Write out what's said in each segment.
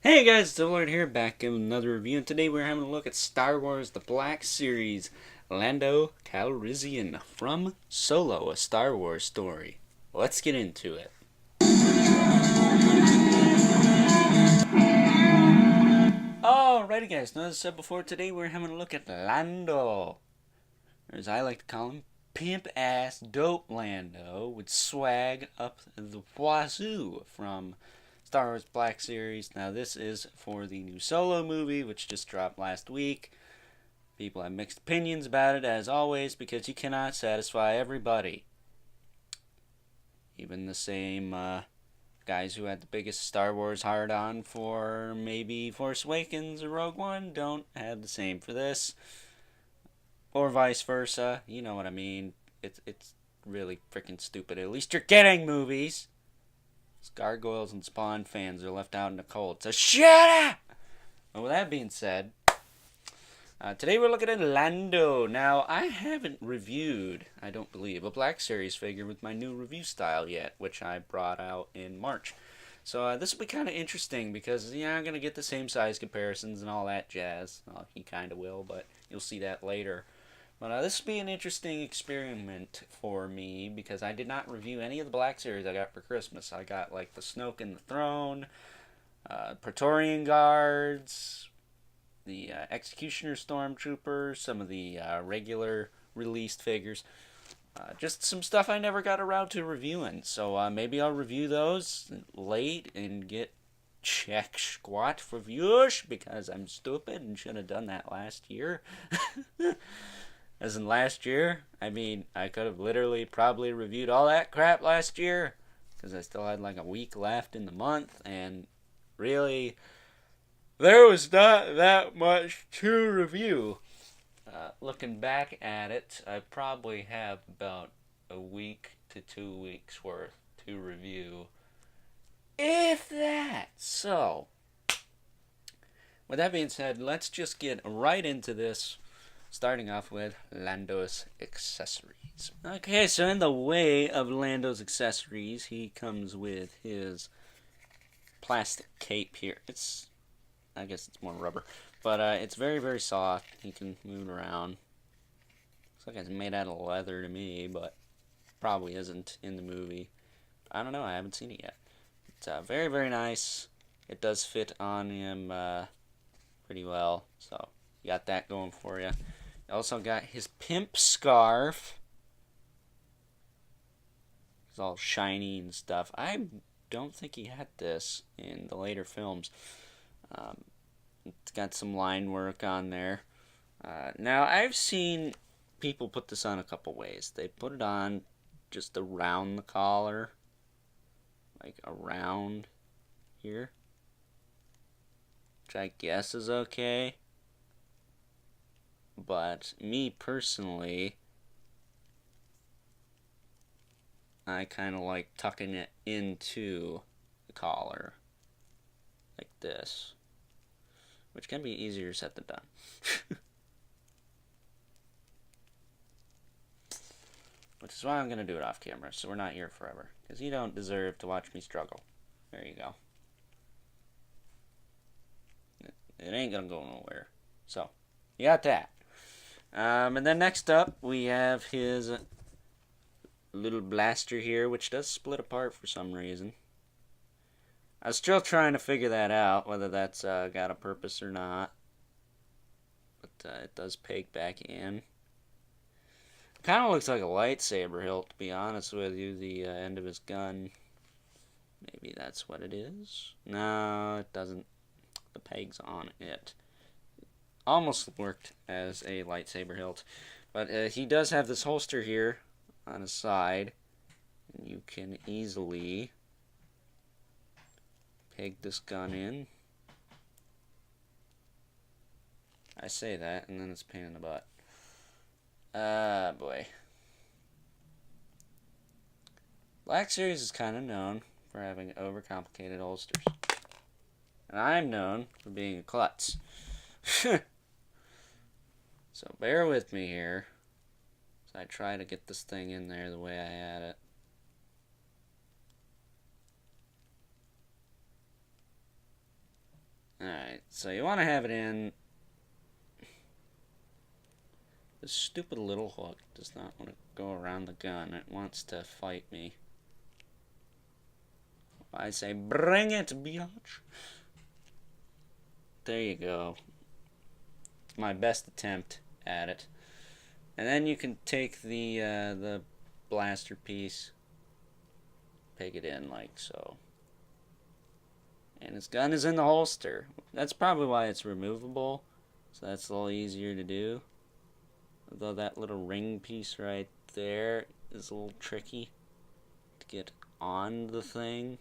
Hey guys, Lord here, back in another review, and today we're having a look at Star Wars The Black Series, Lando Calrissian from Solo, a Star Wars story. Let's get into it. Alrighty guys, now as I said before, today we're having a look at Lando, or as I like to call him, pimp ass dope Lando with swag up the wazoo from Star Wars Black Series. Now this is for the new Solo movie, which just dropped last week. People have mixed opinions about it, as always, because you cannot satisfy everybody. Even the same guys who had the biggest Star Wars hard on for maybe Force Awakens or Rogue One don't have the same for this. Or vice versa. You know what I mean. It's really freaking stupid. At least you're getting movies. Gargoyles and Spawn fans are left out in the cold. So shut up! Well, with that being said, today we're looking at Lando. Now, I haven't reviewed, I don't believe, a Black Series figure with my new review style yet, which I brought out in March. So this will be kind of interesting because, yeah, I'm going to get the same size comparisons and all that jazz. Well, you kind of will, but you'll see that later. But this will be an interesting experiment for me because I did not review any of the Black Series I got for Christmas. I got, like, the Snoke and the Throne, Praetorian Guards, the Executioner Stormtroopers, some of the regular released figures. Just some stuff I never got around to reviewing. So maybe I'll review those late and get check squat for views because I'm stupid and should have done that last year. As in last year, I mean, I could have literally probably reviewed all that crap last year because I still had like a week left in the month, and really, there was not that much to review. Looking back at it, I probably have about a week to 2 weeks worth to review, if that. So, with that being said, let's just get right into this, starting off with Lando's accessories. Okay, so in the way of Lando's accessories, he comes with his plastic cape here. I guess it's more rubber, but it's very, very soft. You can move it around. Looks like it's made out of leather to me, but probably isn't in the movie. I don't know. I haven't seen it yet. It's very, very nice. It does fit on him pretty well, so you got that going for you. You also got his pimp scarf. It's all shiny and stuff. I don't think he had this in the later films. It's got some line work on there. Now, I've seen people put this on a couple ways. They put it on just around the collar, like around here, which I guess is okay. But me personally, I kind of like tucking it into the collar, like this, which can be easier said than done. Which is why I'm going to do it off camera, so we're not here forever. Because you don't deserve to watch me struggle. There you go. It ain't going to go nowhere. So, you got that. And then next up, we have his little blaster here, which does split apart for some reason. I'm still trying to figure that out, whether that's got a purpose or not. But it does peg back in. Kind of looks like a lightsaber hilt, to be honest with you, the end of his gun. Maybe that's what it is. No, it doesn't. The peg's on it. Almost worked as a lightsaber hilt. But he does have this holster here on his side. And you can easily peg this gun in. I say that, and then it's a pain in the butt. Boy. Black Series is kind of known for having overcomplicated holsters. And I'm known for being a klutz. So bear with me here as I try to get this thing in there the way I had it. So you want to have it in. This stupid little hook does not want to go around the gun. It wants to fight me. I say, bring it, biatch. There you go. It's my best attempt at it. And then you can take the blaster piece, peg it in like so. And his gun is in the holster. That's probably why it's removable. So that's a little easier to do. Although that little ring piece right there is a little tricky to get on the thing.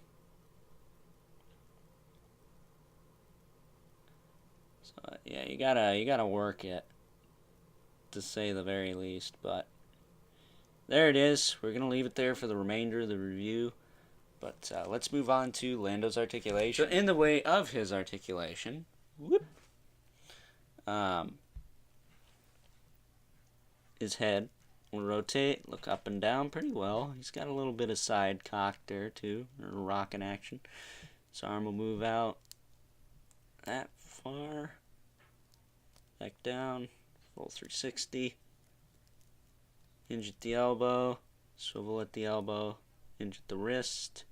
So yeah, you gotta work it, to say the very least. But there it is. We're gonna leave it there for the remainder of the review. But let's move on to Lando's articulation. So in the way of his articulation, whoop, his head will rotate, look up and down pretty well. He's got a little bit of side cock there too, or rocking action. His arm will move out that far, back down, full 360. Hinge at the elbow, swivel at the elbow, hinge at the wrist,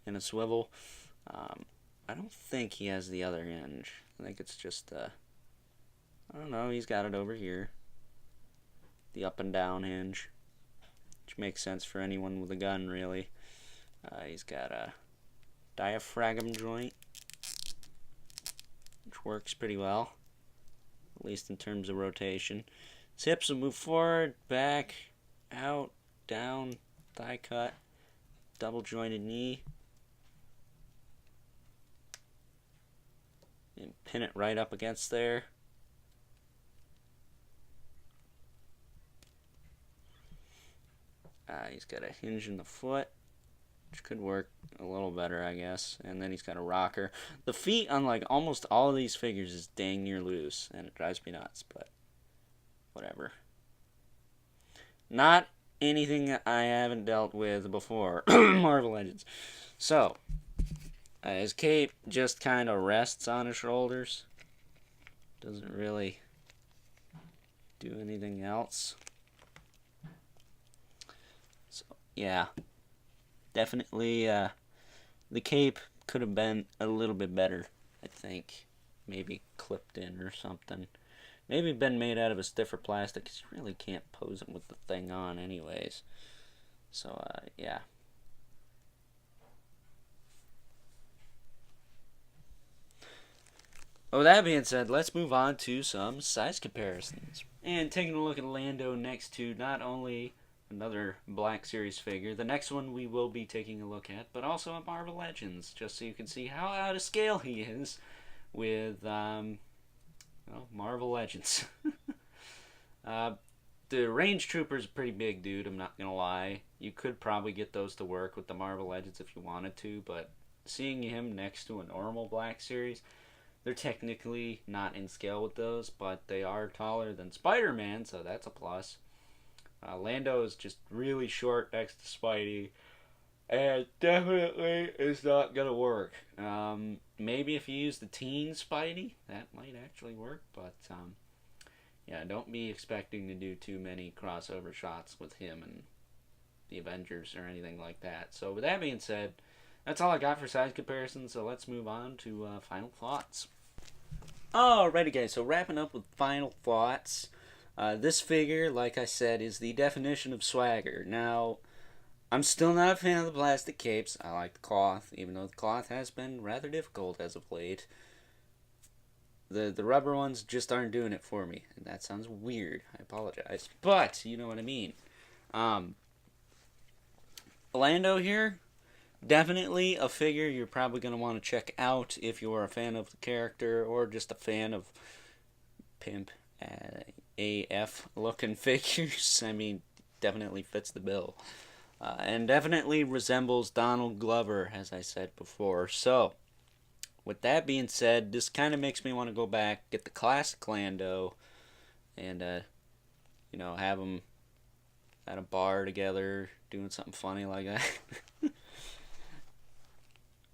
and a swivel. I don't think he has the other hinge. I think it's just, I don't know, he's got it over here. The up and down hinge, which makes sense for anyone with a gun, really. He's got a diaphragm joint, which works pretty well, at least in terms of rotation. His hips will move forward, back, out, down, thigh cut, double jointed knee. And pin it right up against there. He's got a hinge in the foot, which could work a little better, I guess. And then he's got a rocker. The feet on like almost all of these figures is dang near loose, and it drives me nuts, but whatever. Not anything I haven't dealt with before. Marvel Legends. So, his cape just kind of rests on his shoulders. Doesn't really do anything else. So, yeah. Definitely, the cape could have been a little bit better, I think. Maybe clipped in or something. Maybe been made out of a stiffer plastic, because you really can't pose it with the thing on anyways. So, yeah. With that being said, let's move on to some size comparisons. And taking a look at Lando next to not only another Black Series figure, the next one we will be taking a look at, but also a Marvel Legends, just so you can see how out of scale he is with, Marvel Legends. The Range Trooper's a pretty big dude, I'm not gonna lie. You could probably get those to work with the Marvel Legends if you wanted to, but seeing him next to a normal Black Series, they're technically not in scale with those, but they are taller than Spider-Man, so that's a plus. Lando is just really short next to Spidey, and definitely is not gonna work. Maybe if you use the teen Spidey, that might actually work, but yeah, don't be expecting to do too many crossover shots with him and the Avengers or anything like that. So with that being said, that's all I got for size comparison, so let's move on to final thoughts. Alrighty guys, so wrapping up with final thoughts. This figure, like I said, is the definition of swagger. Now, I'm still not a fan of the plastic capes. I like the cloth, even though the cloth has been rather difficult as of late. The rubber ones just aren't doing it for me. And that sounds weird. I apologize. But, you know what I mean. Lando here, definitely a figure you're probably going to want to check out if you're a fan of the character or just a fan of pimp AF looking figures. I mean, definitely fits the bill. And definitely resembles Donald Glover, as I said before. So, with that being said, this kind of makes me want to go back, get the classic Lando, and, have them at a bar together, doing something funny like that.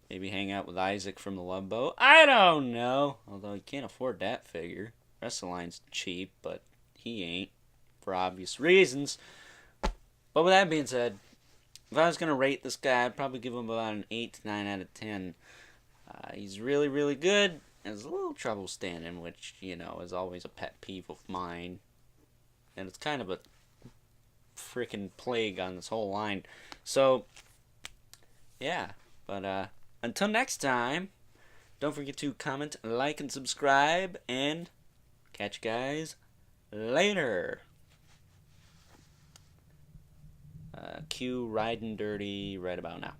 Maybe hang out with Isaac from the Love Boat. I don't know. Although he can't afford that figure. Wrestline's cheap, but he ain't. For obvious reasons. But with that being said, if I was going to rate this guy, I'd probably give him about an 8 to 9 out of 10. He's really, really good. Has a little trouble standing, which, is always a pet peeve of mine. And it's kind of a freaking plague on this whole line. So, yeah. But, until next time, don't forget to comment, like, and subscribe. And catch you guys later. Cue Riding Dirty right about now.